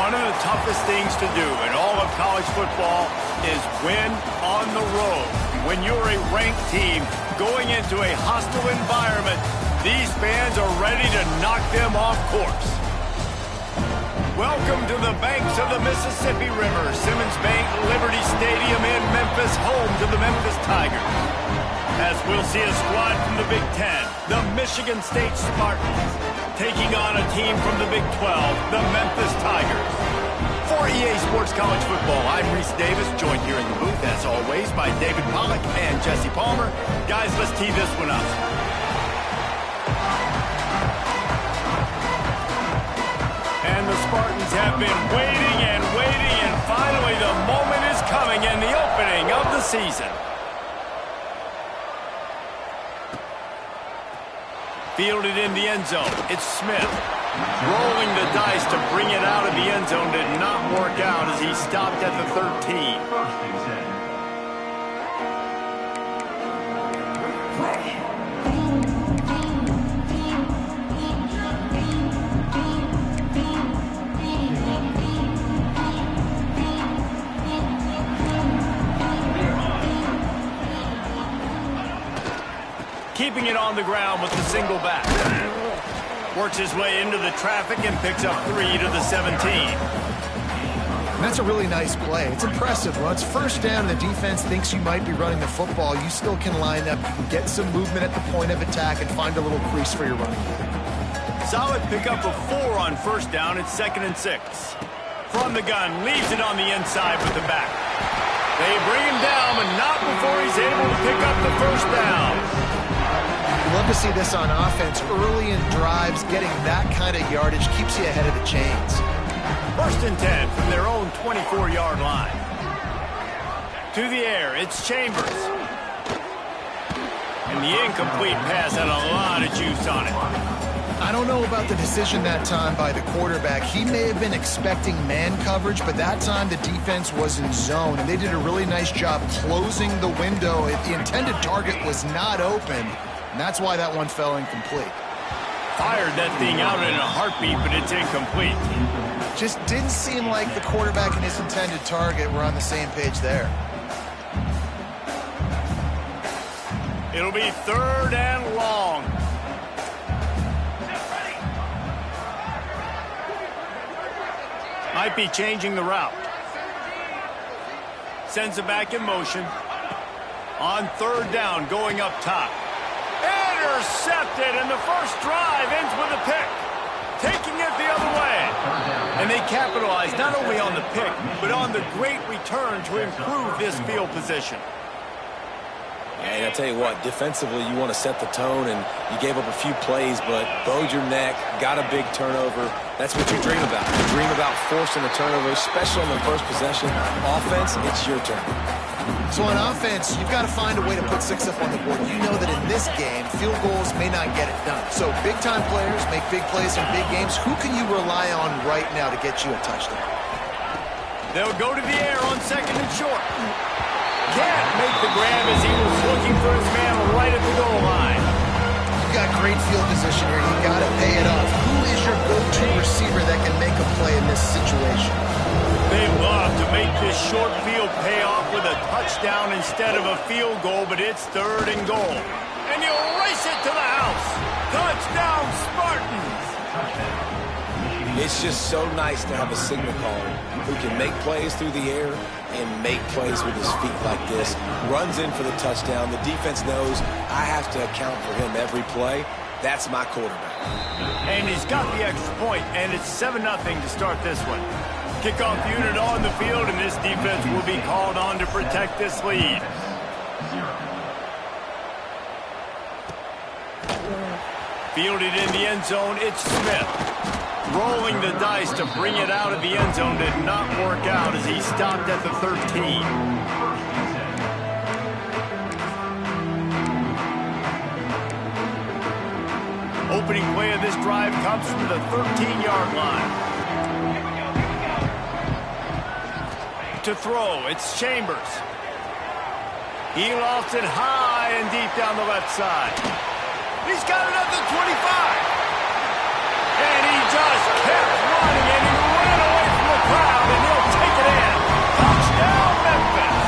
One of the toughest things to do in all of college football is win on the road. When you're a ranked team going into a hostile environment, these fans are ready to knock them off course. Welcome to the banks of the Mississippi River, Simmons Bank Liberty Stadium in Memphis, home to the Memphis Tigers. As we'll see a squad from the Big Ten, the Michigan State Spartans, taking on a team from the Big 12, the Memphis Tigers. For EA Sports College Football, I'm Reese Davis, joined here in the booth, as always, by David Pollack and Jesse Palmer. Guys, let's tee this one up. And the Spartans have been waiting, and finally the moment is coming in the opening of the season. Fielded in the end zone, it's Smith. Rolling the dice to bring it out of the end zone did not work out as he stopped at the 13. Keeping it on the ground with the single back. Works his way into the traffic and picks up 3 to the 17. And that's a really nice play. It's impressive. Well, it's first down and the defense thinks you might be running the football. You still can line up, you can get some movement at the point of attack and find a little crease for your running back. Solid pickup of 4 on first down. It's 2nd and 6. From the gun, leaves it on the inside with the back. They bring him down, but not before he's able to pick up the first down. Love to see this on offense. Early in drives, getting that kind of yardage keeps you ahead of the chains. 1st and 10 from their own 24-yard line. To the air, it's Chambers. And the incomplete pass had a lot of juice on it. I don't know about the decision that time by the quarterback. He may have been expecting man coverage, but that time the defense was in zone, and they did a really nice job closing the window. The intended target was not open, and that's why that one fell incomplete. Fired that thing out in a heartbeat, but it's incomplete. Just didn't seem like the quarterback and his intended target were on the same page there. It'll be 3rd and long. Might be changing the route. Sends it back in motion. On 3rd down, going up top. Intercepted, and the first drive ends with a pick. Taking it the other way. And they capitalize not only on the pick, but on the great return to improve this field position. And I tell you what, defensively, you want to set the tone, and you gave up a few plays, but bowed your neck, got a big turnover. That's what you dream about. You dream about forcing a turnover, especially on the first possession. Offense, it's your turn. So on offense, you've got to find a way to put 6 up on the board. You know that in this game, field goals may not get it done. So big-time players make big plays in big games. Who can you rely on right now to get you a touchdown? They'll go to the air on 2nd and short. Can't make the grab as he was looking for his man right at the goal line. You've got great field position here. You've got to pay it off. Who is your go-to receiver that can make a play in this situation? They love to make this short field pay off with a touchdown instead of a field goal, but it's 3rd and goal. And he'll race it to the house. Touchdown, Spartans! It's just so nice to have a signal caller who can make plays through the air and make plays with his feet like this. Runs in for the touchdown. The defense knows I have to account for him every play. That's my quarterback. And he's got the extra point, and it's 7-0 to start this one. Kickoff unit on the field, and this defense will be called on to protect this lead. Fielded in the end zone, it's Smith. Rolling the dice to bring it out of the end zone did not work out as he stopped at the 13. Opening play of this drive comes from the 13-yard line. To throw, it's Chambers. He lofts it high and deep down the left side. He's got it at the 25. And he just kept running, and he ran away from the crowd, and he'll take it in. Touchdown, Memphis.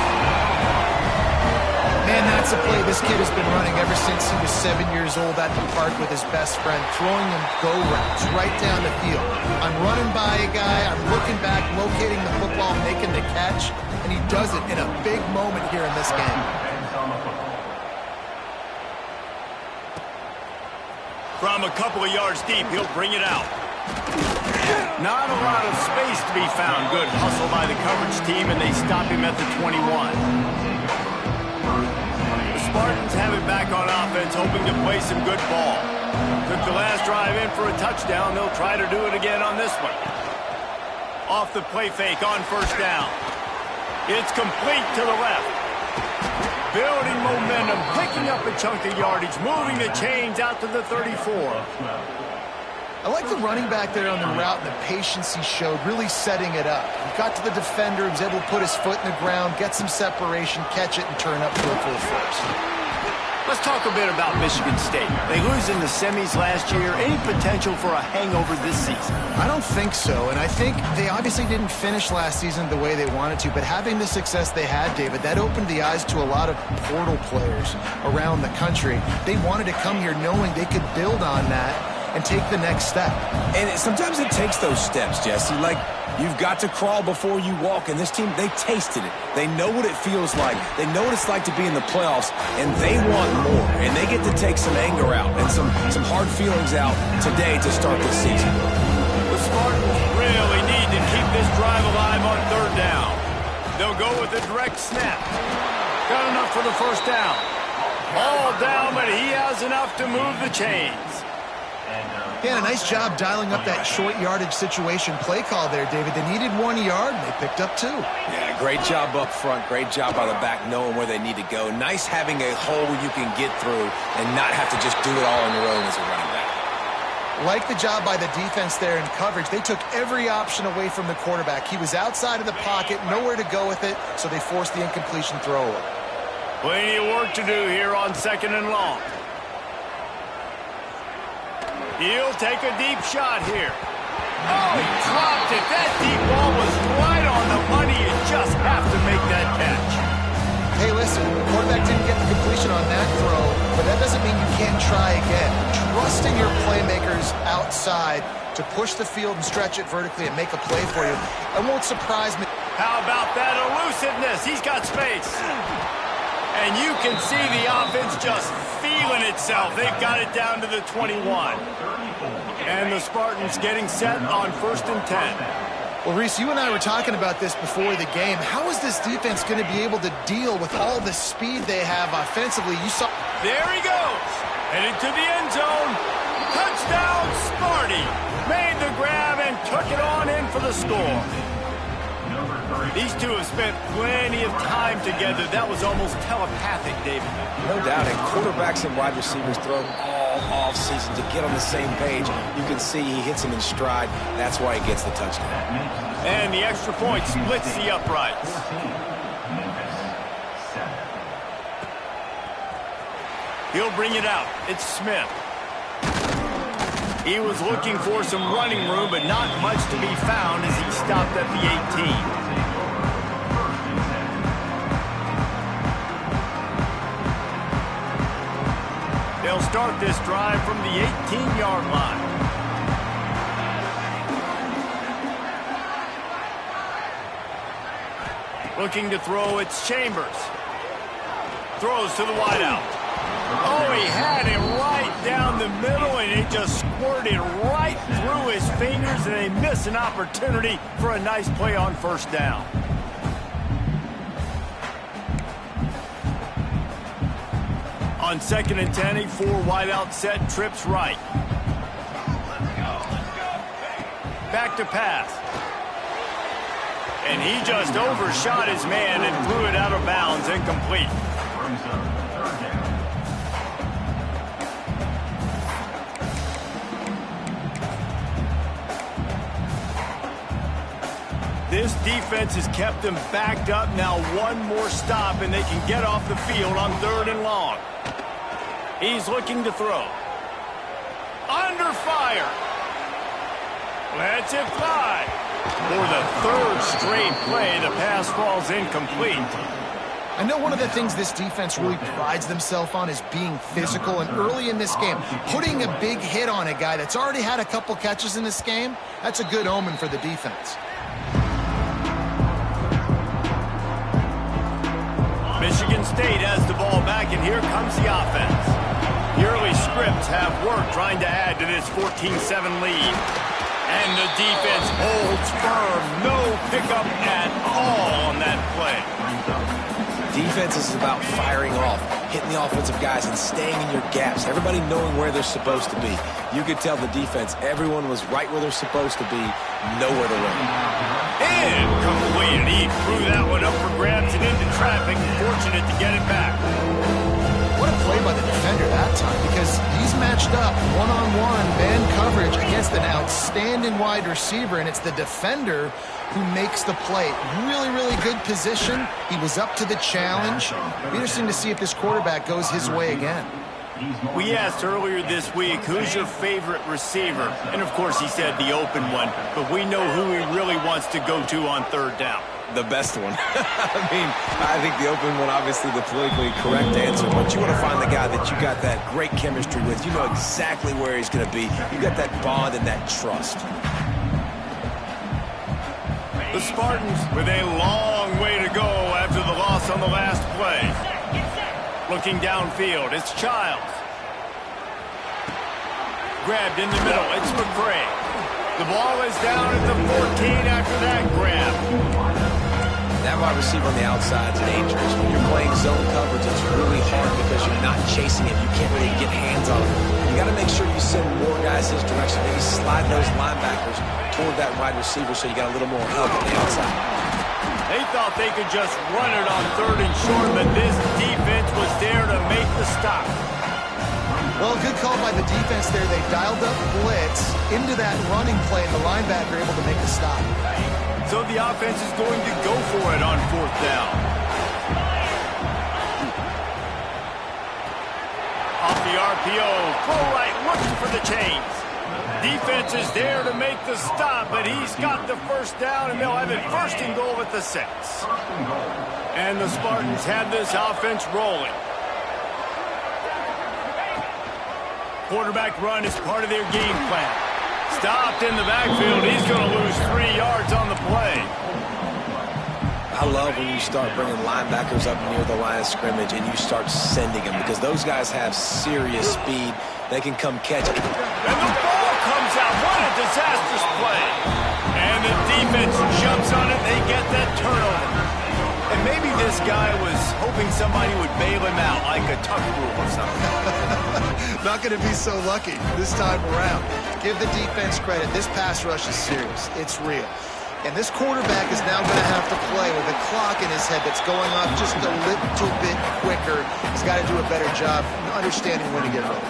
Man, that's a play this kid has been running ever since he was 7 years old at the park with his best friend, throwing him go routes right down the field. I'm running by a guy, I'm looking back, locating the football, making the catch, and he does it in a big moment here in this game. From a couple of yards deep, he'll bring it out. Not a lot of space to be found. Good hustle by the coverage team, and they stop him at the 21. The Spartans have it back on offense, hoping to play some good ball. Took the last drive in for a touchdown. They'll try to do it again on this one. Off the play fake on first down. It's complete to the left. Building momentum, picking up a chunk of yardage, moving the chains out to the 34. I like the running back there on the route and the patience he showed, really setting it up. He got to the defender, he was able to put his foot in the ground, get some separation, catch it, and turn up for a full force. Let's talk a bit about Michigan State. They lose in the semis last year. Any potential for a hangover this season? I don't think so, and I think they obviously didn't finish last season the way they wanted to, but having the success they had, David, that opened the eyes to a lot of portal players around the country. They wanted to come here knowing they could build on that and take the next step. And sometimes it takes those steps, Jesse. Like, you've got to crawl before you walk. And this team, they tasted it. They know what it feels like. They know what it's like to be in the playoffs, and they want more. And they get to take some anger out and some hard feelings out today to start this season. The Spartans really need to keep this drive alive on third down. They'll go with a direct snap. Got enough for the first down. All down, but he has enough to move the chains. Yeah, a nice job dialing up that short yardage situation play call there, David. They needed 1 yard, and they picked up 2. Yeah, great job up front. Great job by the back knowing where they need to go. Nice having a hole you can get through and not have to just do it all on your own as a running back. Like the job by the defense there in coverage. They took every option away from the quarterback. He was outside of the pocket, nowhere to go with it, so they forced the incompletion throw away. Plenty of work to do here on 2nd and long. He'll take a deep shot here. Oh, he dropped it. That deep ball was right on the money. You just have to make that catch. Hey, listen, the quarterback didn't get the completion on that throw, but that doesn't mean you can't try again. Trusting your playmakers outside to push the field and stretch it vertically and make a play for you, it won't surprise me. How about that elusiveness? He's got space. And you can see the offense just feeling itself. They've got it down to the 21. And the Spartans getting set on 1st and 10. Well, Reese, you and I were talking about this before the game. How is this defense going to be able to deal with all the speed they have offensively? You saw. There he goes. Headed to the end zone. Touchdown, Sparty. Made the grab and took it on in for the score. These two have spent plenty of time together. That was almost telepathic, David. No doubt, and quarterbacks and wide receivers throw all offseason to get on the same page. You can see he hits him in stride. That's why he gets the touchdown. And the extra point splits the uprights. He'll bring it out. It's Smith. He was looking for some running room, but not much to be found as he stopped at the 18. They'll start this drive from the 18-yard line. Looking to throw, it's Chambers. Throws to the wideout. Oh, he had it right down the middle, and it just squirted right through his fingers, and they miss an opportunity for a nice play on first down. On 2nd and 10, a 4 wideout set, trips right. Back to pass. And he just overshot his man and threw it out of bounds, incomplete. This defense has kept them backed up. Now one more stop, and they can get off the field on 3rd and long. He's looking to throw. Under fire. Lets it fly. For the third straight play, the pass falls incomplete. I know one of the things this defense really prides themselves on is being physical, and early in this game, putting a big hit on a guy that's already had a couple catches in this game, that's a good omen for the defense. Michigan State has the ball back, and here comes the offense. The early scripts have worked trying to add to this 14-7 lead. And the defense holds firm. No pickup at all on that play. Defense is about firing off, hitting the offensive guys, and staying in your gaps. Everybody knowing where they're supposed to be. You could tell the defense, everyone was right where they're supposed to be, nowhere to run. Incomplete. He threw that one up for grabs and into traffic. Fortunate to get it back. What a play by the defender that time, because he's matched up one-on-one man coverage against an outstanding wide receiver, and it's the defender who makes the play. Really, really good position. He was up to the challenge. Be interesting to see if this quarterback goes his way again. We asked earlier this week, who's your favorite receiver? And of course he said the open one, but we know who he really wants to go to on third down. The best one. I think the open one, obviously the politically correct answer, but you want to find the guy that you got that great chemistry with. You know exactly where he's going to be. You got that bond and that trust. The Spartans with a long way to go after the loss on the last play. Looking downfield, it's Childs. Grabbed in the middle, it's McCray. The ball is down at the 14 after that grab. That wide receiver on the outside is dangerous. When you're playing zone coverage, it's really hard because you're not chasing him. You can't really get hands on him. You got to make sure you send more guys his direction. Maybe slide those linebackers toward that wide receiver so you got a little more help on the outside. They thought they could just run it on third and short, but this defense was there to make the stop. Well, good call by the defense there. They dialed up blitz into that running play, and the linebacker able to make the stop. So the offense is going to go for it on fourth down. Off the RPO, full right, looking for the chains. Defense is there to make the stop, but he's got the first down, and they'll have it first and goal at the 6. And the Spartans have this offense rolling. Quarterback run is part of their game plan. Stopped in the backfield. He's going to lose 3 yards on the play. I love when you start bringing linebackers up near the line of scrimmage and you start sending them because those guys have serious speed. They can come catch it. And the ball comes out. What a disastrous play. And the defense jumps on it. They get that turnover. And maybe this guy was hoping somebody would bail him out like a tuck rule or something. Not going to be so lucky this time around. Give the defense credit. This pass rush is serious. It's real. And this quarterback is now going to have to play with a clock in his head that's going off just a little bit quicker. He's got to do a better job understanding when to get ready.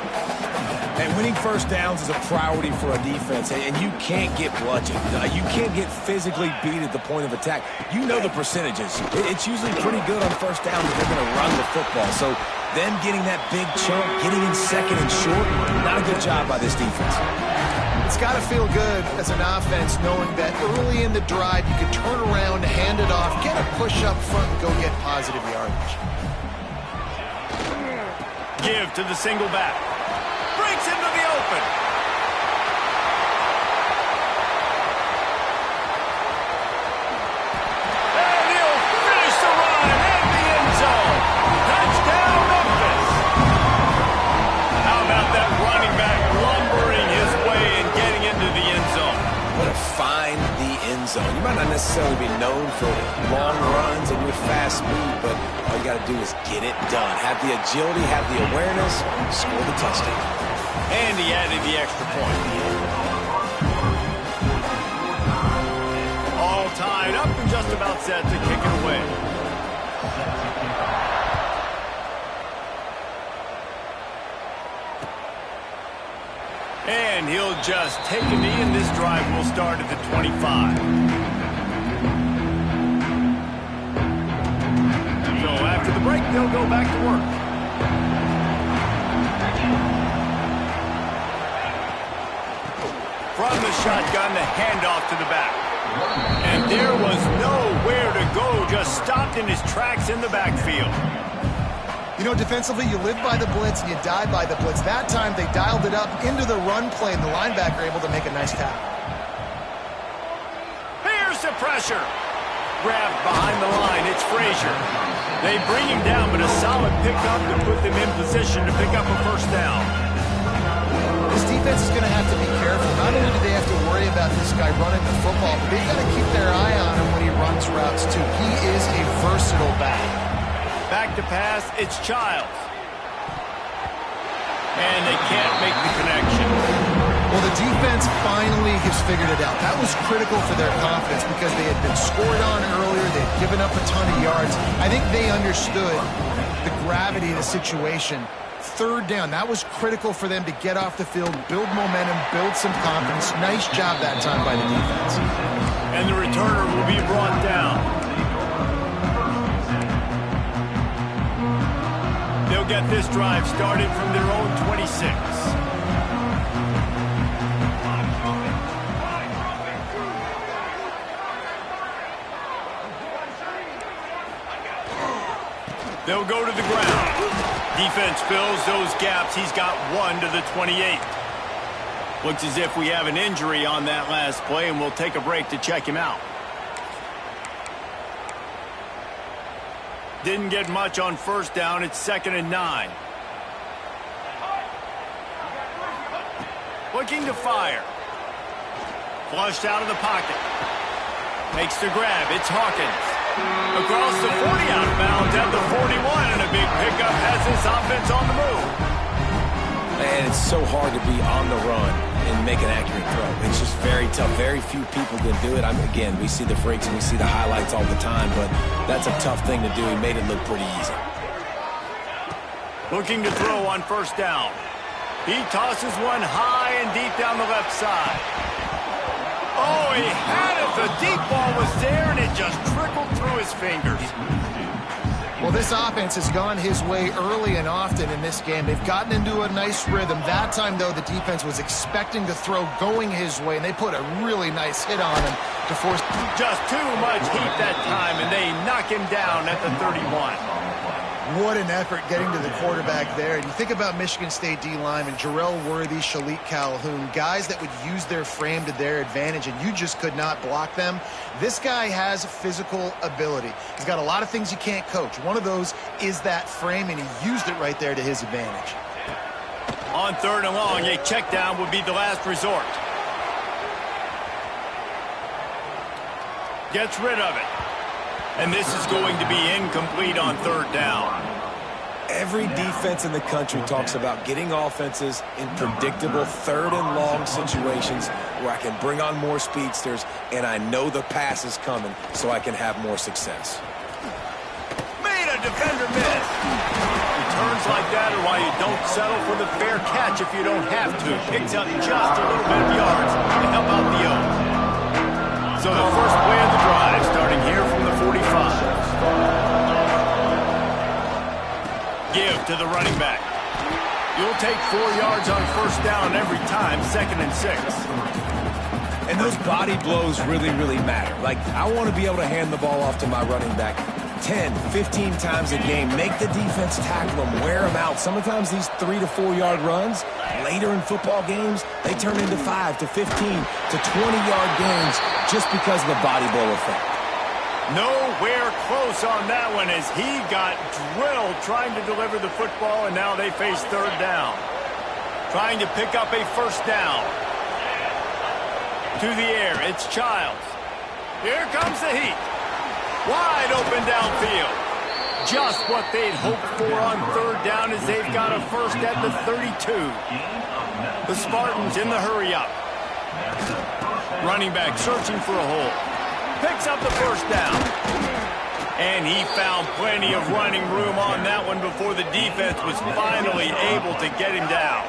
And winning first downs is a priority for a defense, and you can't get bludgeoned. You can't get physically beat at the point of attack. You know the percentages. It's usually pretty good on first down if they're going to run the football. So them getting that big chunk, getting in second and short, not a good job by this defense. It's got to feel good as an offense knowing that early in the drive you can turn around, hand it off, get a push up front, and go get positive yardage. Give to the single back. Breaks into the open. And he'll finish the run in the end zone. Touchdown, Memphis. How about that running back lumbering his way and getting into the end zone? Way to find the end zone. You might not necessarily be known for long runs and your fast speed, but all you got to do is get it done. Have the agility, have the awareness, score the touchdown. And he added the extra point. All tied up and just about set to kick it away. And he'll just take a knee, and this drive will start at the 25. So after the break, they'll go back to work. From the shotgun, the handoff to the back. And there was nowhere to go, just stopped in his tracks in the backfield. You know, defensively, you live by the blitz and you die by the blitz. That time, they dialed it up into the run play, and the linebacker able to make a nice tackle. Here's the pressure. Grabbed behind the line, it's Frazier. They bring him down, but a solid pickup to put them in position to pick up a first down. This defense is going to have to be careful. Not only do they have to worry about this guy running the football, but they've got to keep their eye on him when he runs routes, too. He is a versatile back. Back to pass, it's Childs. And they can't make the connection. Well, the defense finally has figured it out. That was critical for their confidence because they had been scored on earlier. They had given up a ton of yards. I think they understood the gravity of the situation. Third down, that was critical for them to get off the field, build momentum, build some confidence. Nice job that time by the defense. And the returner will be brought down. They'll get this drive started from their own 26. They'll go to the ground. Defense fills those gaps. He's got one to the 28. Looks as if we have an injury on that last play, and we'll take a break to check him out. Didn't get much on first down. It's 2nd and 9. Looking to fire. Flushed out of the pocket. Makes the grab. It's Hawkins. Across the 40, out of bounds at the 41, and a big pickup has this offense on the move. Man, it's so hard to be on the run and make an accurate throw. It's just very tough. Very few people can do it. Again, we see the freaks and we see the highlights all the time, but that's a tough thing to do. He made it look pretty easy. Looking to throw on first down. He tosses one high and deep down the left side. Oh, he had it. The deep ball was there, and it just trickled through his fingers. Well, this offense has gone his way early and often in this game. They've gotten into a nice rhythm. That time, though, the defense was expecting the throw going his way, and they put a really nice hit on him to force... Just too much heat that time, and they knock him down at the 31. What an effort getting to the quarterback there. And you think about Michigan State D-linemen, Jarrell Worthy, Shalik Calhoun, guys that would use their frame to their advantage, and you just could not block them. This guy has physical ability. He's got a lot of things you can't coach. One of those is that frame, and he used it right there to his advantage. On 3rd and long, a check down would be the last resort. Gets rid of it. And this is going to be incomplete on 3rd down. Every defense in the country talks about getting offenses in predictable 3rd and long situations where I can bring on more speedsters and I know the pass is coming so I can have more success. Made a defender miss. Returns like that are why you don't settle for the fair catch if you don't have to. Picks up just a little bit of yards to help out the O's. So the first play of the drive starting here from the 45. Give to the running back. You'll take 4 yards on first down every time, 2nd and 6. And those body blows really, really matter. Like, I want to be able to hand the ball off to my running back 10, 15 times a game. Make the defense tackle them, wear them out. Sometimes these 3 to 4 yard runs, later in football games, they turn into 5 to 15 to 20-yard games just because of the body blow effect. Nowhere close on that one as he got drilled trying to deliver the football, and now they face 3rd down. Trying to pick up a first down. To the air, it's Childs. Here comes the heat. Wide open downfield. Just what they'd hoped for on 3rd down as they've got a first at the 32. The Spartans in the hurry-up. Running back searching for a hole. Picks up the first down. And he found plenty of running room on that one before the defense was finally able to get him down.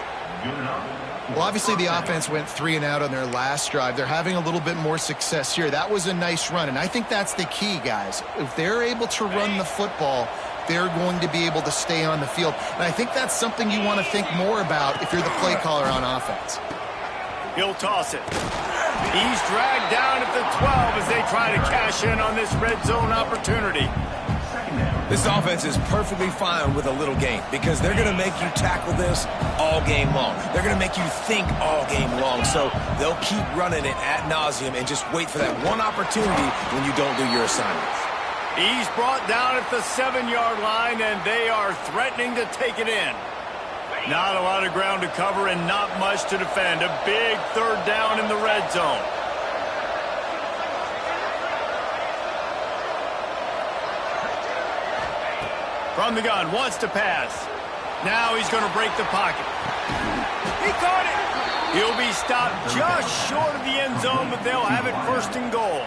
Well, obviously the offense went 3 and out on their last drive. They're having a little bit more success here. That was a nice run, and I think that's the key, guys. If they're able to run the football, they're going to be able to stay on the field. And I think that's something you want to think more about if you're the play caller on offense. He'll toss it. He's dragged down at the 12 as they try to cash in on this red zone opportunity. This offense is perfectly fine with a little game because they're going to make you tackle this all game long. They're going to make you think all game long. So they'll keep running it ad nauseum and just wait for that one opportunity when you don't do your assignments. He's brought down at the 7-yard line, and they are threatening to take it in. Not a lot of ground to cover and not much to defend. A big third down in the red zone. From the gun, wants to pass. Now he's going to break the pocket. He caught it. He'll be stopped just short of the end zone, but they'll have it first and goal.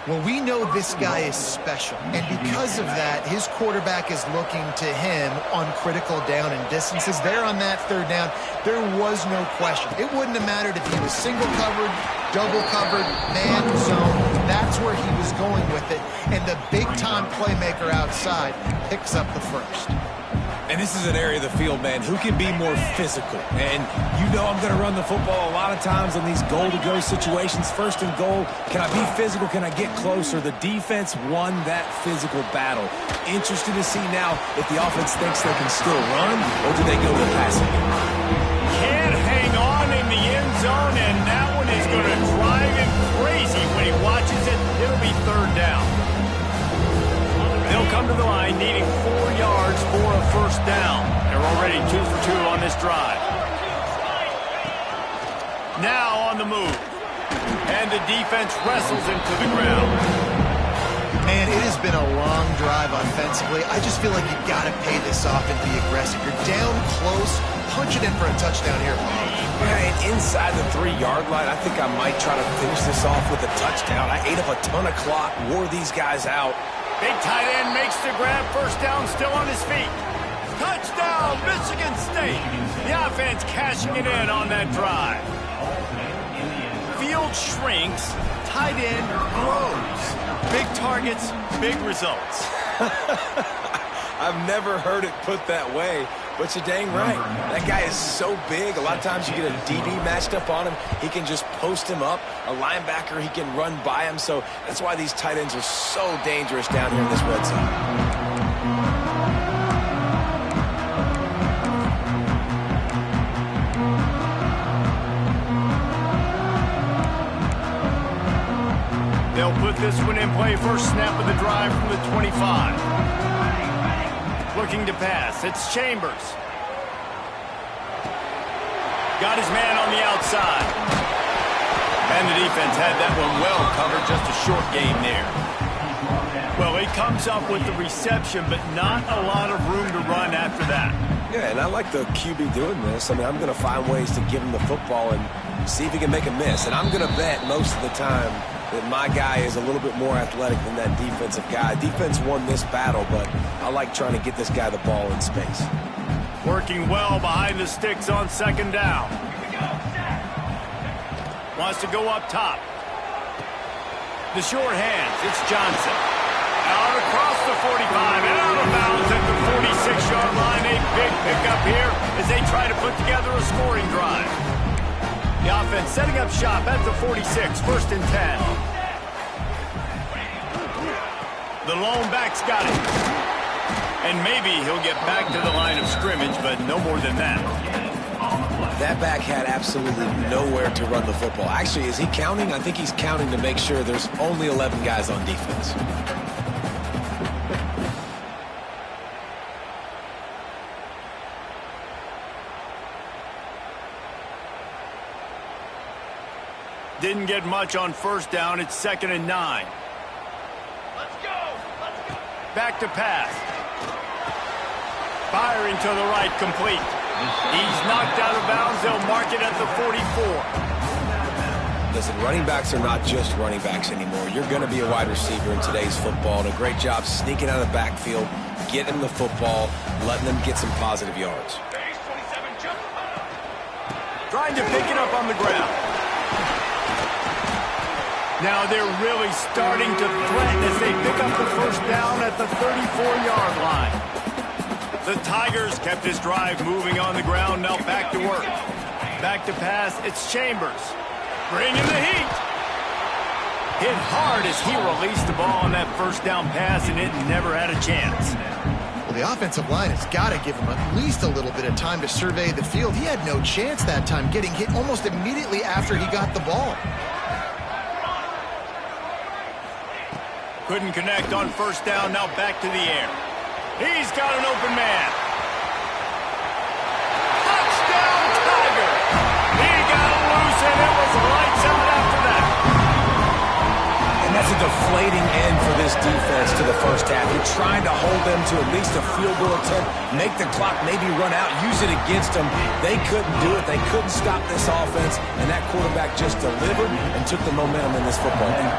Well, we know this guy is special, and because of that, his quarterback is looking to him on critical down and distances. There on that third down, there was no question. It wouldn't have mattered if he was single covered, double covered, man zone. That's where he was going with it, and the big-time playmaker outside picks up the first. And this is an area of the field, man, who can be more physical. And you know I'm going to run the football a lot of times in these goal-to-go situations. First and goal, can I be physical? Can I get closer? The defense won that physical battle. Interested to see now if the offense thinks they can still run, or do they go to the passing game? Can't hang on in the end zone, and that one is going to drive him crazy when he watches it. It'll be third down. They'll come to the line needing 4 yards for a first down. They're already 2 for 2 on this drive. Now on the move. And the defense wrestles him to the ground. Man, it has been a long drive offensively. I just feel like you got to pay this off and be aggressive. You're down close. Punch it in for a touchdown here, Paul. Yeah, and inside the 3-yard line, I think I might try to finish this off with a touchdown. I ate up a ton of clock, wore these guys out. Big tight end makes the grab. First down, still on his feet. Touchdown, Michigan State. The offense cashing it in on that drive. Field shrinks, tight end grows. Big targets, big results. I've never heard it put that way, but you're dang right. That guy is so big. A lot of times you get a DB matched up on him. He can just post him up. A linebacker, he can run by him. So that's why these tight ends are so dangerous down here in this red zone. They'll put this one in play. First snap of the drive from the 25. Looking to pass. It's Chambers. Got his man on the outside. And the defense had that one well covered. Just a short game there. Well, he comes up with the reception, but not a lot of room to run after that. Yeah, and I like the QB doing this. I mean, I'm going to find ways to give him the football and see if he can make a miss. And I'm going to bet most of the time that my guy is a little bit more athletic than that defensive guy. Defense won this battle, but I like trying to get this guy the ball in space. Working well behind the sticks on second down. Wants to go up top. The short hands, it's Johnson. Out across the 45 and out of bounds at the 46-yard line. A big pickup here as they try to put together a scoring drive. The offense setting up shop at the 46, first and 10. The lone back's got it. And maybe he'll get back to the line of scrimmage, but no more than that. That back had absolutely nowhere to run the football. Actually, is he counting? I think he's counting to make sure there's only 11 guys on defense. Didn't get much on first down. It's 2nd and 9. Let's go. Back to pass. Firing to the right, complete. He's knocked out of bounds. They'll mark it at the 44. Listen, running backs are not just running backs anymore. You're going to be a wide receiver in today's football. And a great job sneaking out of the backfield, getting the football, letting them get some positive yards. Trying to pick it up on the ground. Now they're really starting to threaten as they pick up the first down at the 34-yard line. The Tigers kept this drive moving on the ground. Now back to work. Back to pass. It's Chambers. Bringing the heat. Hit hard as he released the ball on that first down pass, and it never had a chance. Well, the offensive line has got to give him at least a little bit of time to survey the field. He had no chance that time, getting hit almost immediately after he got the ball. Couldn't connect on first down, now back to the air. He's got an open man. Touchdown, Tiger! He got it loose, and it was lights out after that. And that's a deflating end for this defense to the first half. You're trying to hold them to at least a field goal attempt, make the clock maybe run out, use it against them. They couldn't do it. They couldn't stop this offense, and that quarterback just delivered and took the momentum in this football game.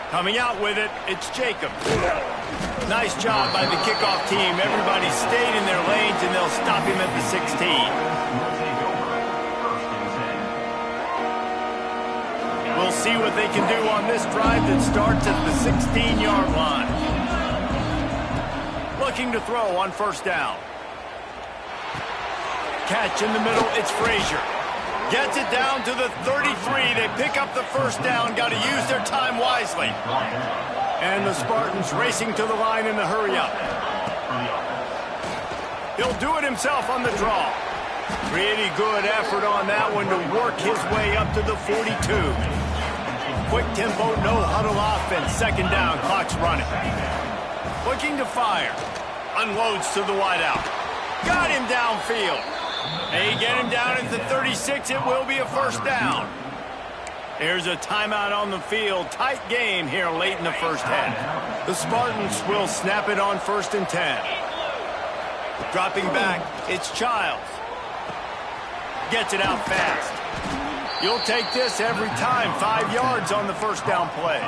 Coming out with it, it's Jacob. Nice job by the kickoff team. Everybody stayed in their lanes, and they'll stop him at the 16. We'll see what they can do on this drive that starts at the 16-yard line. Looking to throw on first down. Catch in the middle, it's Frazier. Gets it down to the 33. They pick up the first down. Got to use their time wisely. And the Spartans racing to the line in the hurry-up. He'll do it himself on the draw. Pretty good effort on that one to work his way up to the 42. Quick tempo, no huddle offense. Second down, clock's running. Looking to fire. Unloads to the wideout. Got him downfield. They get him down at the 36. It will be a first down. There's a timeout on the field. Tight game here late in the first half. The Spartans will snap it on 1st and 10. Dropping back, it's Childs. Gets it out fast. You'll take this every time. 5 yards on the first down play.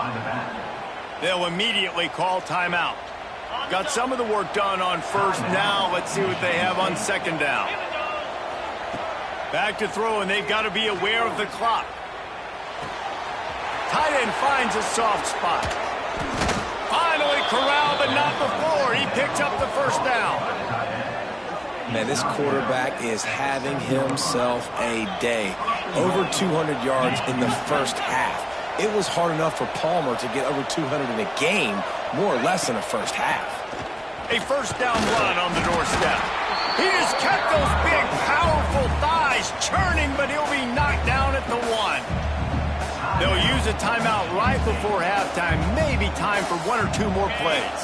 They'll immediately call timeout. Got some of the work done on first. Now let's see what they have on second down. Back to throw, and they've got to be aware of the clock. Tight end finds a soft spot. Finally corralled, but not before. He picks up the first down. Man, this quarterback is having himself a day. Over 200 yards in the first half. It was hard enough for Palmer to get over 200 in a game, more or less in the first half. A first down run on the doorstep. He just kept those big, powerful thighs churning, but he'll be knocked down at the 1. They'll use a timeout right before halftime. Maybe time for 1 or 2 more plays.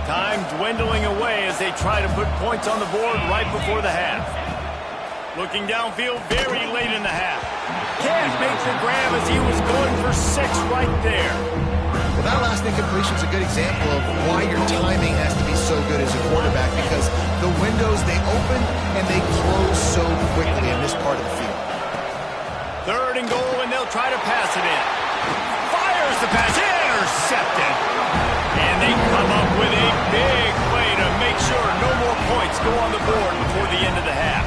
Time dwindling away as they try to put points on the board right before the half. Looking downfield very late in the half. Can't make the grab as he was going for 6 right there. Well, that last incompletion is a good example of why your timing has to be so good as a quarterback, because the windows, they open and they close so quickly in this part of the field. 3rd and goal, and they'll try to pass it in. Fires the pass, intercepted. And they come up with a big play to make sure no more points go on the board before the end of the half.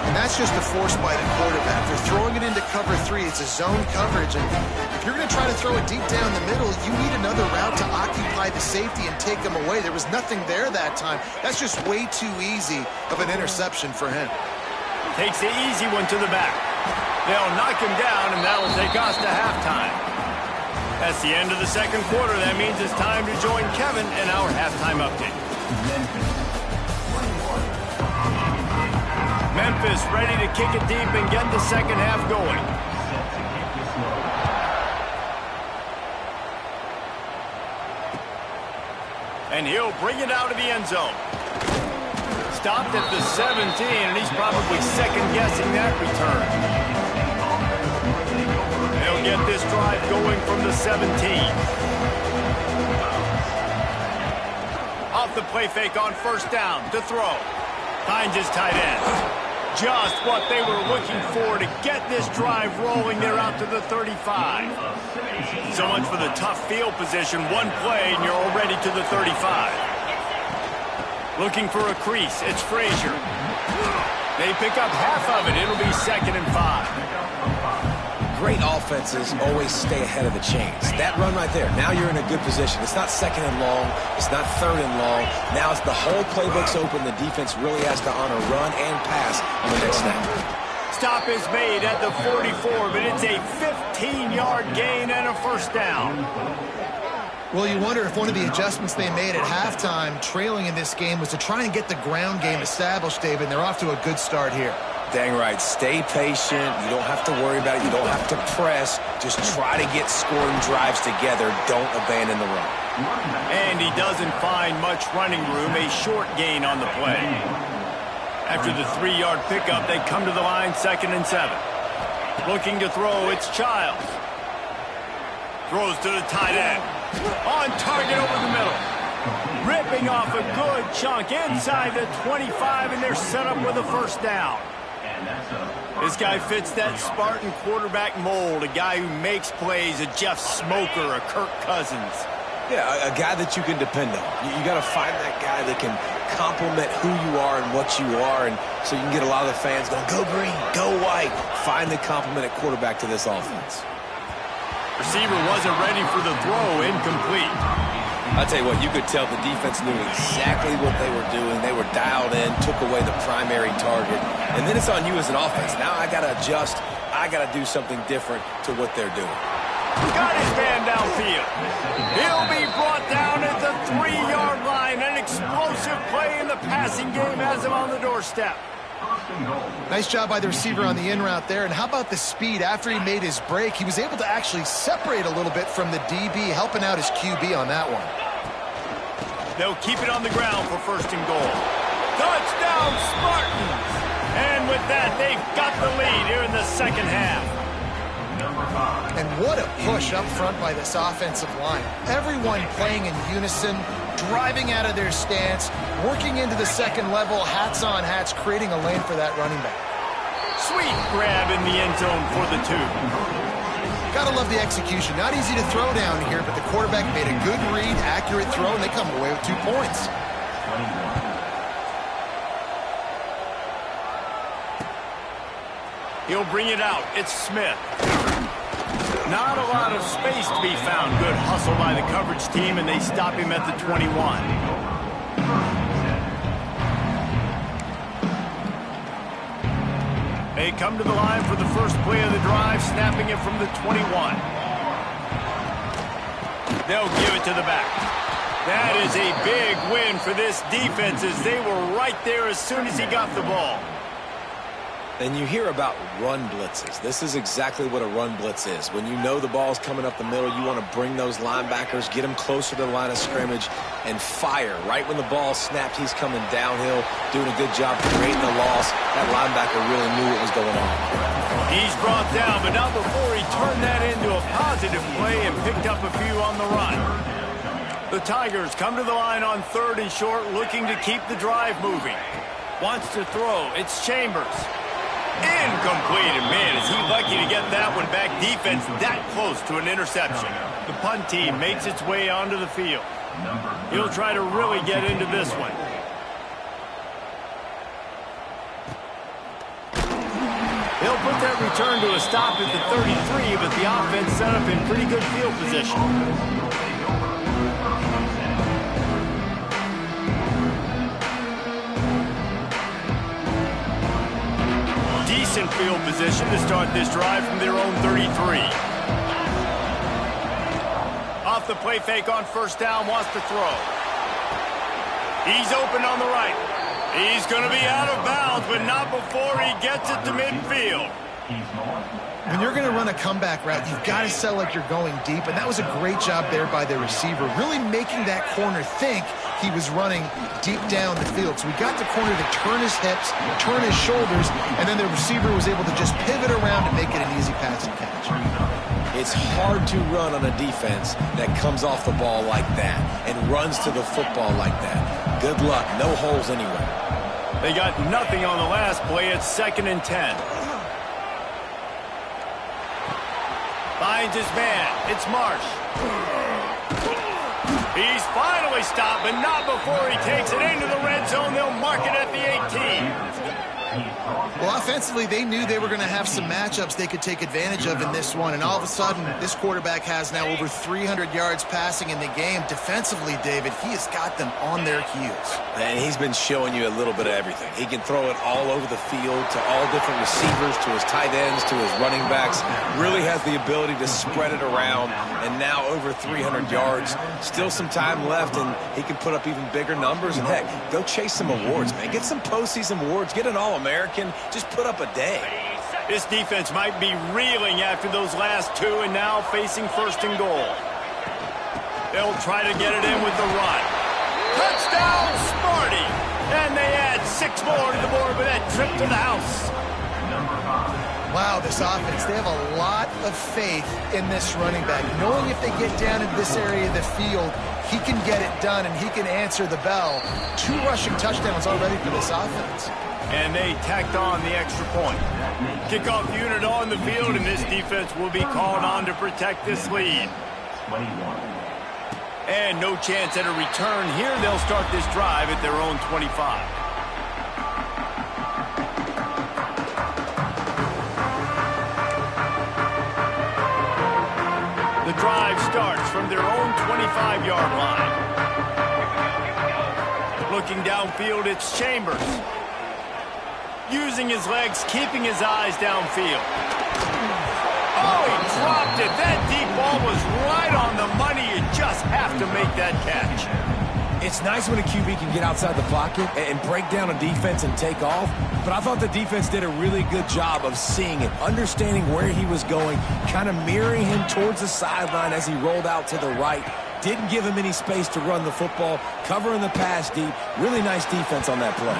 And that's just a force by the quarterback. They're throwing it into cover 3. It's a zone coverage. And if you're going to try to throw it deep down the middle, you need another route to occupy the safety and take them away. There was nothing there that time. That's just way too easy of an interception for him. Takes the easy one to the back. They'll knock him down, and that'll take us to halftime. That's the end of the second quarter. That means it's time to join Kevin in our halftime update. Memphis ready to kick it deep and get the second half going. And he'll bring it out of the end zone. Stopped at the 17, and he's probably second-guessing that return. They'll get this drive going from the 17. Off the play fake on first down to throw. Finds his tight end. Just what they were looking for to get this drive rolling. They're out to the 35. So much for the tough field position. One play, and you're already to the 35. Looking for a crease. It's Frazier. They pick up half of it. It'll be 2nd and 5. great offenses always stay ahead of the chains. That run right there, now you're in a good position. It's not second and long. It's not third and long. Now it's the whole playbook's open. The defense really has to honor run and pass on the next snap. Stop is made at the 44, but it's a 15-yard gain and a first down. Well, you wonder if one of the adjustments they made at halftime, trailing in this game, was to try and get the ground game established, David, and they're off to a good start here. Dang right. Stay patient. You don't have to worry about it. You don't have to press. Just try to get scoring drives together. Don't abandon the run. And he doesn't find much running room. A short gain on the play. After the 3-yard pickup, they come to the line, 2nd and 7. Looking to throw, it's Childs. Throws to the tight end. On target over the middle. Ripping off a good chunk inside the 25, and they're set up with a first down. This guy fits that Spartan quarterback mold, a guy who makes plays, a Jeff Smoker, a Kirk Cousins. Yeah, a guy that you can depend on. You got to find that guy that can complement who you are and what you are, and so you can get a lot of the fans going, go green, go white. Find the complement at quarterback to this offense. Receiver wasn't ready for the throw, incomplete. I'll tell you what, you could tell the defense knew exactly what they were doing. They were dialed in, took away the primary target. And then it's on you as an offense. Now I got to adjust. I got to do something different to what they're doing. Got his man downfield. He'll be brought down at the 3-yard line. An explosive play in the passing game has him on the doorstep. Nice job by the receiver on the in route there. And how about the speed? After he made his break, he was able to actually separate a little bit from the DB, helping out his QB on that one. They'll keep it on the ground for 1st and goal. Touchdown, Spartans! And with that, they've got the lead here in the 2nd half. And what a push up front by this offensive line. Everyone playing in unison, driving out of their stance, working into the 2nd level, hats on hats, creating a lane for that running back. Sweet grab in the end zone for the 2. Gotta love the execution. Not easy to throw down here, but the quarterback made a good read, accurate throw, and they come away with 2 points. He'll bring it out. It's Smith. Not a lot of space to be found. Good hustle by the coverage team, and they stop him at the 21. They come to the line for the first play of the drive, snapping it from the 21. They'll give it to the back. That is a big win for this defense, as they were right there as soon as he got the ball. And you hear about run blitzes. This is exactly what a run blitz is. When you know the ball's coming up the middle, you want to bring those linebackers, get them closer to the line of scrimmage, and fire. Right when the ball snapped, he's coming downhill, doing a good job creating a loss. That linebacker really knew what was going on. He's brought down, but not before he turned that into a positive play and picked up a few on the run. The Tigers come to the line on 3rd and short, looking to keep the drive moving. Wants to throw. It's Chambers. Incomplete, and man, is he lucky to get that one back. Defense that close to an interception. The punt team makes its way onto the field. He'll try to really get into this one. They'll put that return to a stop at the 33, but the offense set up in pretty good field position. Decent field position to start this drive from their own 33. Off the play fake on 1st down, wants to throw. He's open on the right. He's going to be out of bounds, but not before he gets it to midfield. When you're going to run a comeback route, you've got to sell like you're going deep, and that was a great job there by the receiver, really making that corner think he was running deep down the field. So we got the corner to turn his hips, turn his shoulders, and then the receiver was able to just pivot around and make it an easy pass and catch. It's hard to run on a defense that comes off the ball like that and runs to the football like that. Good luck. No holes anywhere. They got nothing on the last play. It's 2nd and 10. Finds his man. It's Marsh. He's finally stopped, but not before he takes it into the red zone. They'll mark it at the 18. Well, offensively, they knew they were going to have some matchups they could take advantage of in this one, and all of a sudden, this quarterback has now over 300 yards passing in the game. Defensively, David, he has got them on their heels. And he's been showing you a little bit of everything. He can throw it all over the field to all different receivers, to his tight ends, to his running backs. Really has the ability to spread it around, and now over 300 yards. Still some time left, and he can put up even bigger numbers. And, heck, go chase some awards, man. Get some postseason awards. Get an All-American. Just put up a day. This defense might be reeling after those last two and now facing first and goal. They'll try to get it in with the run. Touchdown, Smarty! And they add 6 more to the board with that trip to the house. Wow, this offense, they have a lot of faith in this running back. Knowing if they get down into this area of the field, he can get it done and he can answer the bell. 2 rushing touchdowns already for this offense. And they tacked on the extra point. Kickoff unit on the field, and this defense will be called on to protect this lead. And no chance at a return here. They'll start this drive at their own 25. The drive starts from their own 25-yard line. Looking downfield, it's Chambers. Using his legs, keeping his eyes downfield. Oh, he dropped it. That deep ball was right on the money. You just have to make that catch. It's nice when a QB can get outside the pocket and break down a defense and take off, but I thought the defense did a really good job of seeing it, understanding where he was going, kind of mirroring him towards the sideline as he rolled out to the right. Didn't give him any space to run the football, covering the pass deep. Really nice defense on that play.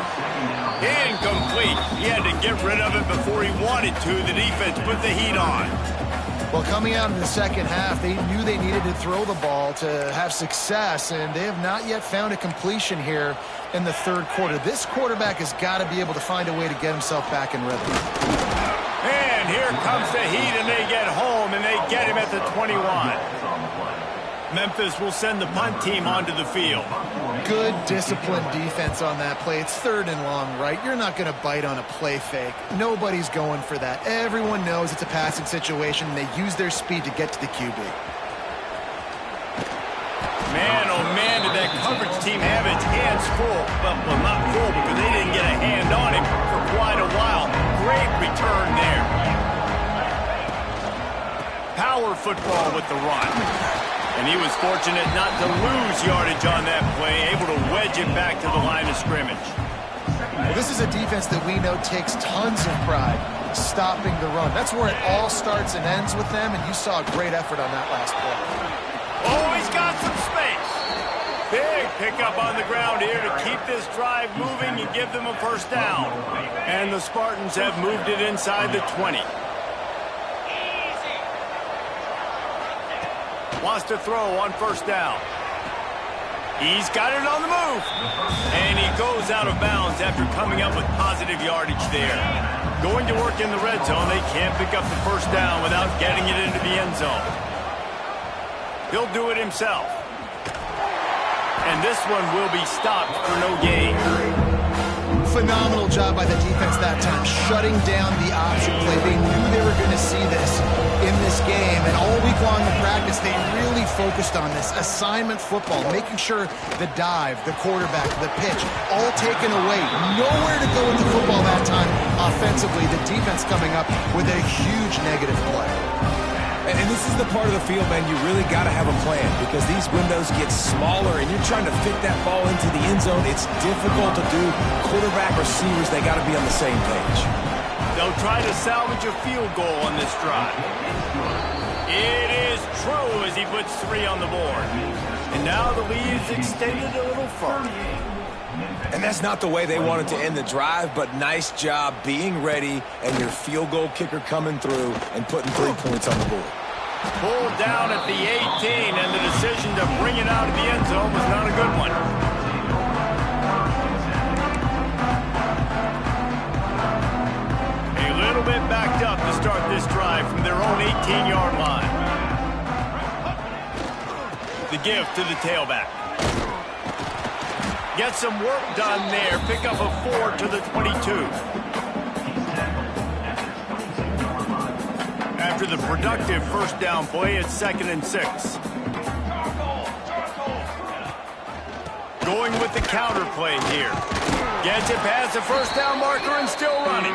Incomplete. He had to get rid of it before he wanted to. The defense put the heat on. Well, coming out in the second half, they knew they needed to throw the ball to have success, and they have not yet found a completion here in the third quarter. This quarterback has got to be able to find a way to get himself back in rhythm. And here comes the heat, and they get home, and they get him at the 21. Memphis will send the punt team onto the field. Good disciplined defense on that play. It's 3rd and long, right? You're not going to bite on a play fake. Nobody's going for that. Everyone knows it's a passing situation, and they use their speed to get to the QB. Man, oh man, did that coverage team have its hands full. Well, not full because they didn't get a hand on him for quite a while. Great return there. Power football with the run. And he was fortunate not to lose yardage on that play, able to wedge it back to the line of scrimmage. Well, this is a defense that we know takes tons of pride stopping the run. That's where it all starts and ends with them, and you saw a great effort on that last play. Oh, he's got some space. Big pickup on the ground here to keep this drive moving and give them a first down. And the Spartans have moved it inside the 20. Wants to throw on first down. He's got it on the move. And he goes out of bounds after coming up with positive yardage there. Going to work in the red zone, they can't pick up the first down without getting it into the end zone. He'll do it himself. And this one will be stopped for no gain. Phenomenal job by the defense that time, shutting down the option play. They knew they were going to see this in this game, and all week long in practice, they really focused on this assignment football, making sure the dive, the quarterback, the pitch, all taken away. Nowhere to go with the football that time offensively. The defense coming up with a huge negative play. And this is the part of the field, man, you really got to have a plan because these windows get smaller and you're trying to fit that ball into the end zone. It's difficult to do. Quarterback, receivers, they got to be on the same page. They'll try to salvage a field goal on this drive. It is true as he puts 3 on the board. And now the lead is extended a little further. And that's not the way they wanted to end the drive, but nice job being ready and your field goal kicker coming through and putting 3 points on the board. Pulled down at the 18, and the decision to bring it out of the end zone was not a good one. A little bit backed up to start this drive from their own 18-yard line. The give to the tailback. Get some work done there. Pick up a 4 to the 22. After the productive first down play, it's 2nd and 6. Going with the counter play here. Gets it past the first down marker and still running.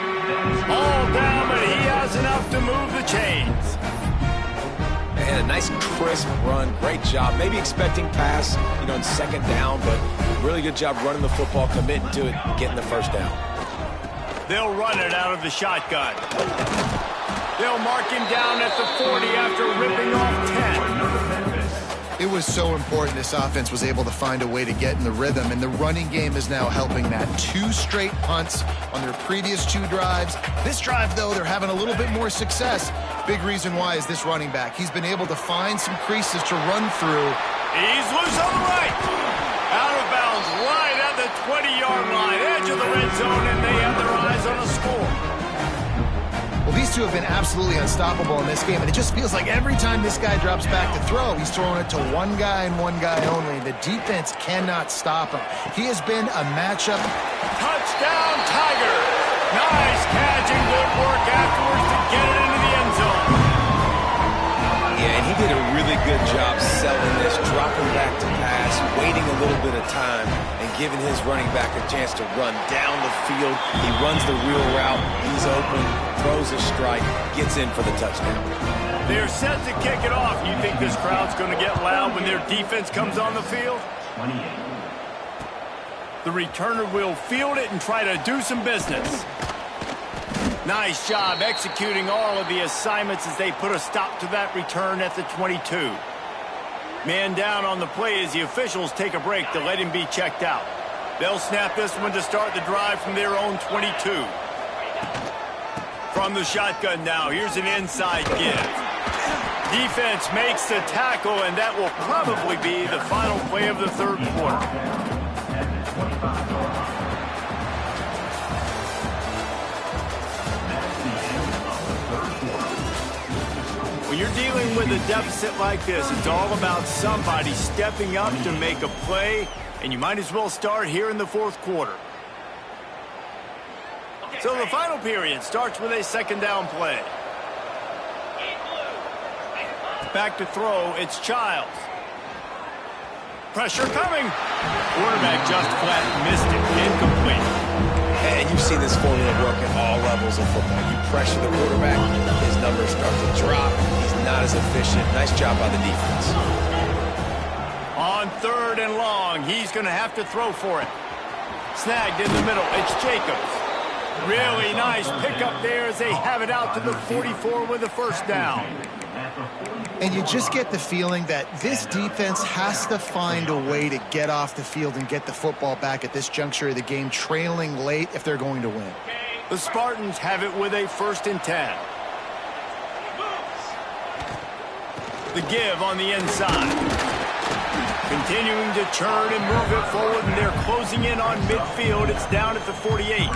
All down, but he has enough to move the chains. And a nice crisp run. Great job. Maybe expecting pass, in 2nd down, but really good job running the football, committing to it, getting the first down. They'll run it out of the shotgun. They'll mark him down at the 40 after ripping off 10. It was so important this offense was able to find a way to get in the rhythm, and the running game is now helping that. 2 straight punts on their previous 2 drives. This drive, though, they're having a little bit more success. Big reason why is this running back. He's been able to find some creases to run through. He's loose on the right. Out of bounds, right at the 20-yard line, edge of the red zone, and they have their eyes on a score. Well, these two have been absolutely unstoppable in this game, and it just feels like every time this guy drops back to throw, he's throwing it to one guy and one guy only. The defense cannot stop him. He has been a matchup. Touchdown, Tiger. Nice catch and good work afterwards to get it into the end zone. Yeah, and he did a really good job selling this, dropping back to pass, waiting a little bit of time, and giving his running back a chance to run down the field. He runs the real route. He's open, throws a strike, gets in for the touchdown. They're set to kick it off. You think this crowd's going to get loud when their defense comes on the field? 28. The returner will field it and try to do some business. Nice job executing all of the assignments as they put a stop to that return at the 22. Man down on the play as the officials take a break to let him be checked out. They'll snap this one to start the drive from their own 22. From the shotgun now, here's an inside give. Defense makes the tackle, and that will probably be the final play of the 3rd quarter. When you're dealing with a deficit like this, it's all about somebody stepping up to make a play, and you might as well start here in the 4th quarter. So the final period starts with a 2nd down play. Back to throw, it's Childs. Pressure coming. Quarterback just flat missed it, incomplete. And you see this formula work at all levels of football. You pressure the quarterback, his numbers start to drop. He's not as efficient. Nice job by the defense. On 3rd and long, he's going to have to throw for it. Snagged in the middle, it's Jacobs. Really nice pickup there as they have it out to the 44 with a first down. And you just get the feeling that this defense has to find a way to get off the field and get the football back at this juncture of the game, trailing late if they're going to win. The Spartans have it with a 1st and 10. The give on the inside. Continuing to churn and move it forward, and they're closing in on midfield. It's down at the 48.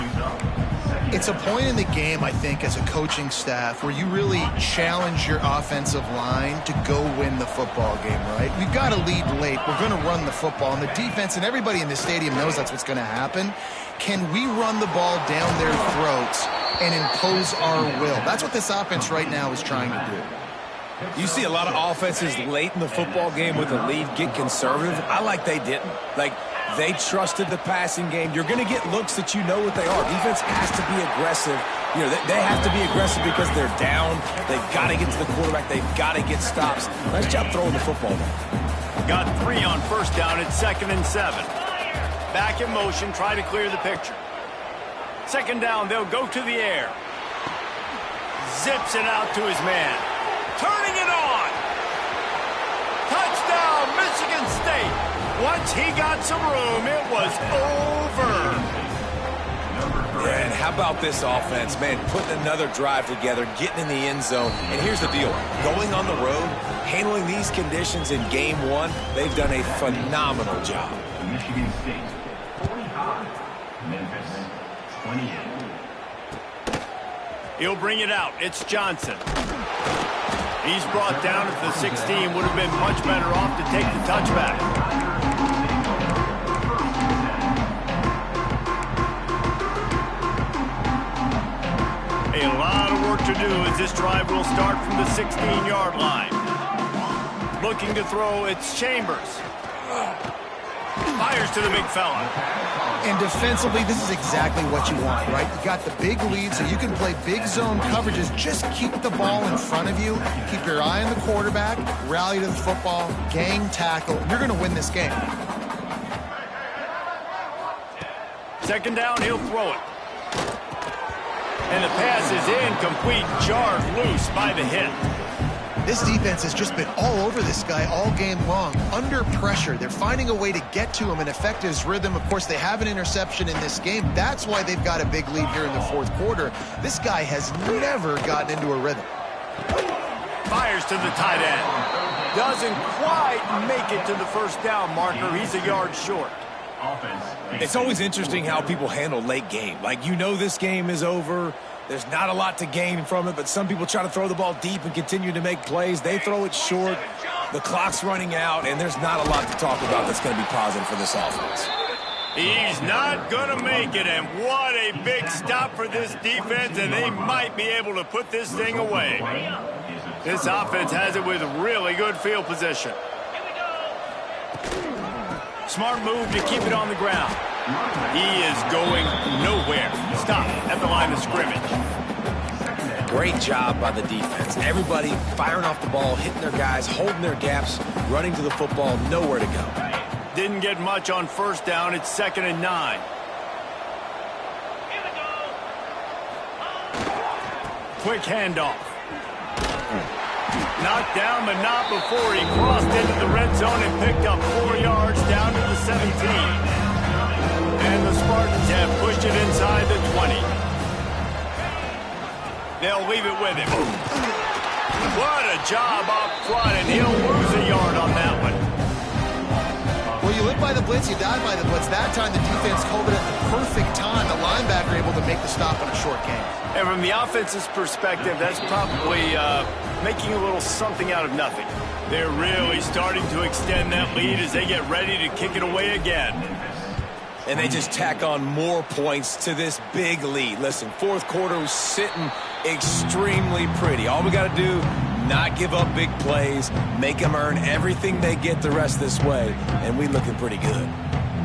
It's a point in the game, I think, as a coaching staff where you really challenge your offensive line to go win the football game, right? We've got to lead late. We're going to run the football. And the defense and everybody in the stadium knows that's what's going to happen. Can we run the ball down their throats and impose our will? That's what this offense right now is trying to do. You see a lot of offenses late in the football game with a lead get conservative. I like they didn't. They trusted the passing game. You're going to get looks that you know what they are. Defense has to be aggressive. They have to be aggressive because they're down. They've got to get to the quarterback. They've got to get stops. Nice job throwing the football there. Got 3 on first down. It's 2nd and 7. Back in motion, try to clear the picture. 2nd down, they'll go to the air. Zips it out to his man. Turning it on. Touchdown, Michigan State. Once he got some room, it was over. Yeah, and how about this offense, man, putting another drive together, getting in the end zone. And here's the deal. Going on the road, handling these conditions in game 1, they've done a phenomenal job. Michigan State 45, Memphis 28. He'll bring it out. It's Johnson. He's brought down at the 16. Would have been much better off to take the touchback. A lot of work to do as this drive will start from the 16-yard line. Looking to throw, it's Chambers. Fires to the big fella. And defensively, this is exactly what you want, right? You got the big lead, so you can play big zone coverages. Just keep the ball in front of you. Keep your eye on the quarterback. Rally to the football. Gang tackle. You're going to win this game. Second down, he'll throw it. And the pass is incomplete, jarred loose by the hit. This defense has just been all over this guy all game long. Under pressure, they're finding a way to get to him and affect his rhythm. Of course, they have an interception in this game. That's why they've got a big lead here in the fourth quarter. This guy has never gotten into a rhythm. Fires to the tight end. Doesn't quite make it to the first down marker. He's a yard short. It's always interesting how people handle late game. Like, you know this game is over. There's not a lot to gain from it, but some people try to throw the ball deep and continue to make plays. They throw it short. The clock's running out, and there's not a lot to talk about that's going to be positive for this offense. He's not going to make it, and what a big stop for this defense, and they might be able to put this thing away. This offense has it with really good field position. Smart move to keep it on the ground. He is going nowhere. Stop at the line of scrimmage. Great job by the defense. Everybody firing off the ball, hitting their guys, holding their gaps, running to the football, nowhere to go. Didn't get much on first down. It's 2nd and 9. Quick handoff. Knocked down, but not before he crossed into the red zone and picked up 4 yards down to the 17. And the Spartans have pushed it inside the 20. They'll leave it with him. What a job up front, and he'll lose a yard on that one. Well, you live by the blitz, you die by the blitz. That time, the defense called it at the perfect time. The linebacker able to make the stop on a short game. And from the offense's perspective, that's probably making a little something out of nothing. They're really starting to extend that lead as they get ready to kick it away again. And they just tack on more points to this big lead. Listen, fourth quarter was sitting extremely pretty. All we got to do, not give up big plays, make them earn everything they get the rest this way, and we looking pretty good.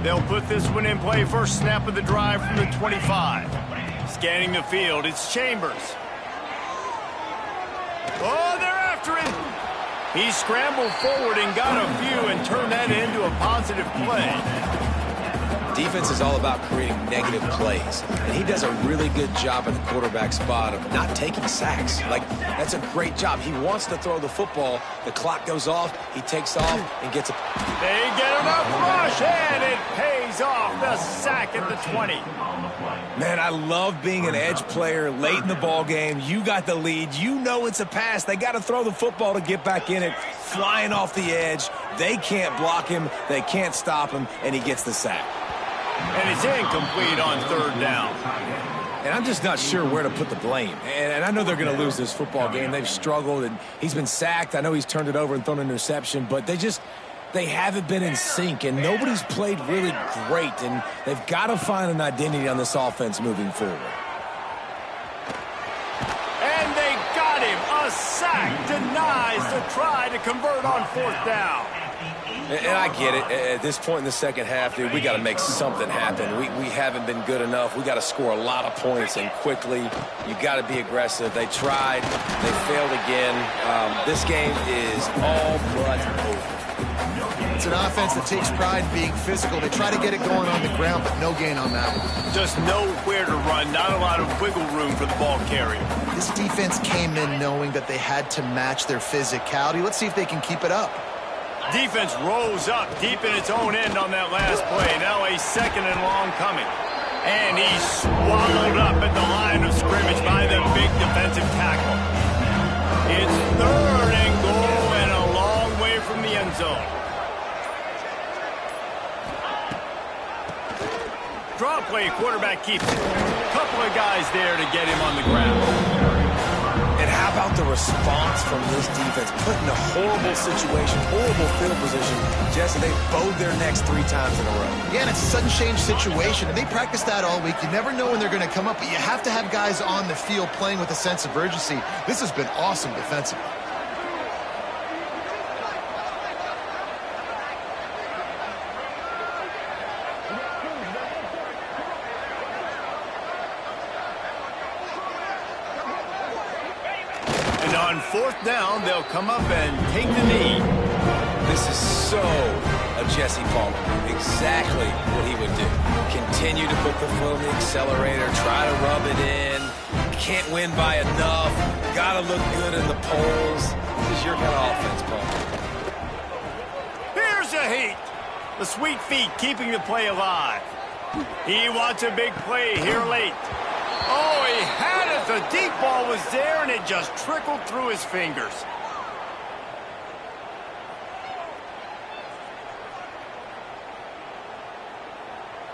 They'll put this one in play. First snap of the drive from the 25. Scanning the field, it's Chambers. Oh, they're after him. He scrambled forward and got a few and turned that into a positive play. Defense is all about creating negative plays, and he does a really good job at the quarterback spot of not taking sacks. Like, that's a great job. He wants to throw the football. The clock goes off. He takes off and gets a... They get enough rush, and it pays off. The sack at the 20. Man, I love being an edge player late in the ball game. You got the lead. You know it's a pass. They got to throw the football to get back in it. Flying off the edge. They can't block him. They can't stop him, and he gets the sack. And it's incomplete on 3rd down. And I'm just not sure where to put the blame. And I know they're going to lose this football game. They've struggled, and he's been sacked. I know he's turned it over and thrown an interception, but they haven't been in sync, and nobody's played really great, and they've got to find an identity on this offense moving forward. And they got him. A sack denies the try to convert on 4th down. And I get it. At this point in the second half, dude, we got to make something happen. We haven't been good enough. We got to score a lot of points and quickly. You got to be aggressive. They tried. They failed again. This game is all but over. It's an offense that takes pride in being physical. They try to get it going on the ground, but no gain on that one. Just nowhere to run. Not a lot of wiggle room for the ball carrier. This defense came in knowing that they had to match their physicality. Let's see if they can keep it up. Defense rose up deep in its own end on that last play. Now a 2nd and long coming. And he's swallowed up at the line of scrimmage by the big defensive tackle. It's 3rd and goal and a long way from the end zone. Draw play, quarterback keeps it. Couple of guys there to get him on the ground. And how about the response from this defense? Put in a horrible situation, horrible field position. Jesse, they bowed their necks 3 times in a row. Yeah, and it's a sudden change situation, and they practice that all week. You never know when they're going to come up, but you have to have guys on the field playing with a sense of urgency. This has been awesome defensively. On 4th down, they'll come up and take the knee. This is so a Jesse Palmer. Exactly what he would do. Continue to put the foot on the accelerator, try to rub it in. Can't win by enough. Gotta look good in the polls. This is your kind of offense, Palmer. Here's a heat. The sweet feet keeping the play alive. He wants a big play here late. Oh, he had it. The deep ball was there, and it just trickled through his fingers.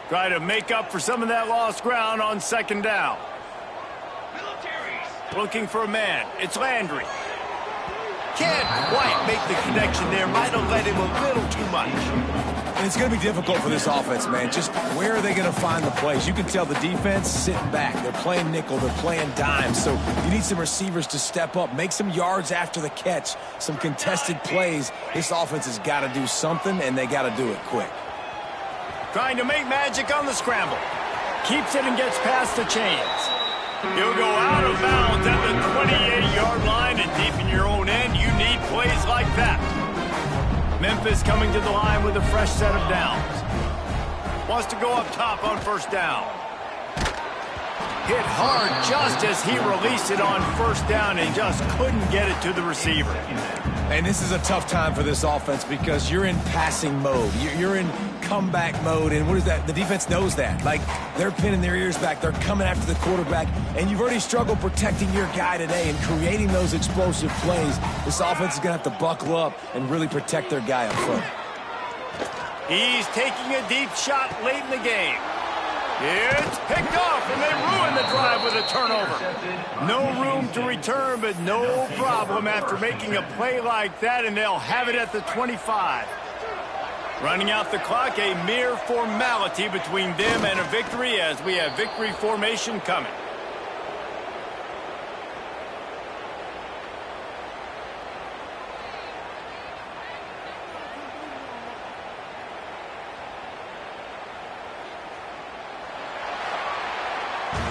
Try to make up for some of that lost ground on 2nd down. Looking for a man. It's Landry. Can't quite make the connection there. Might have let him a little too much. And it's going to be difficult for this offense, man. Just where are they going to find the plays? You can tell the defense sitting back. They're playing nickel. They're playing dime. So you need some receivers to step up, make some yards after the catch, some contested plays. This offense has got to do something, and they got to do it quick. Trying to make magic on the scramble. Keeps it and gets past the chains. He'll go out of bounds at the 28-yard line, and deep in your own end, you need plays like that. Memphis coming to the line with a fresh set of downs. Wants to go up top on 1st down. Hit hard just as he released it on 1st down and just couldn't get it to the receiver. And this is a tough time for this offense because you're in passing mode. You're in comeback mode, and what is that? The defense knows that. Like, they're pinning their ears back. They're coming after the quarterback, and you've already struggled protecting your guy today and creating those explosive plays. This offense is going to have to buckle up and really protect their guy up front. He's taking a deep shot late in the game. It's picked off, and they ruin the drive with a turnover. No room to return, but no problem after making a play like that, and they'll have it at the 25. Running out the clock, a mere formality between them and a victory as we have victory formation coming.